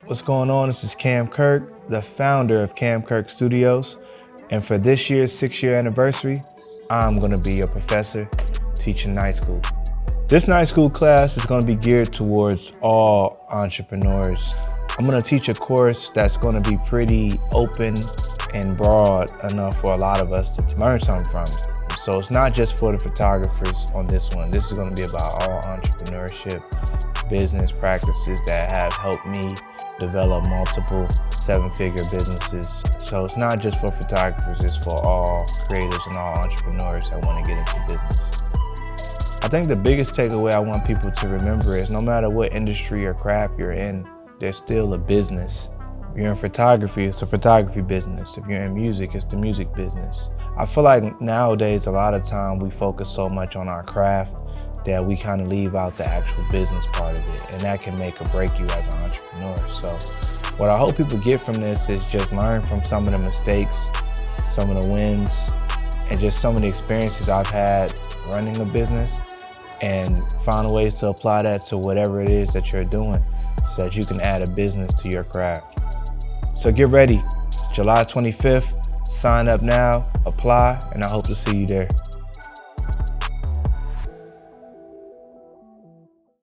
What's going on? This is Cam Kirk, the founder of Cam Kirk Studios. And for this year's 6-year anniversary, I'm gonna be your professor teaching night school. This night school class is gonna be geared towards all entrepreneurs. I'm gonna teach a course that's gonna be pretty open and broad enough for a lot of us to learn something from. So it's not just for the photographers on this one. This is gonna be about all entrepreneurship, business practices that have helped me develop multiple 7-figure businesses. So it's not just for photographers, it's for all creatives and all entrepreneurs that want to get into business. I think the biggest takeaway I want people to remember is no matter what industry or craft you're in, there's still a business. If you're in photography, it's a photography business. If you're in music, it's the music business. I feel like nowadays, a lot of time we focus so much on our craft that we kind of leave out the actual business part of it, and that can make or break you as an entrepreneur. So what I hope people get from this is just learn from some of the mistakes, some of the wins, and just some of the experiences I've had running a business, and find ways to apply that to whatever it is that you're doing so that you can add a business to your craft. So get ready, July 25th, sign up now, apply, and I hope to see you there.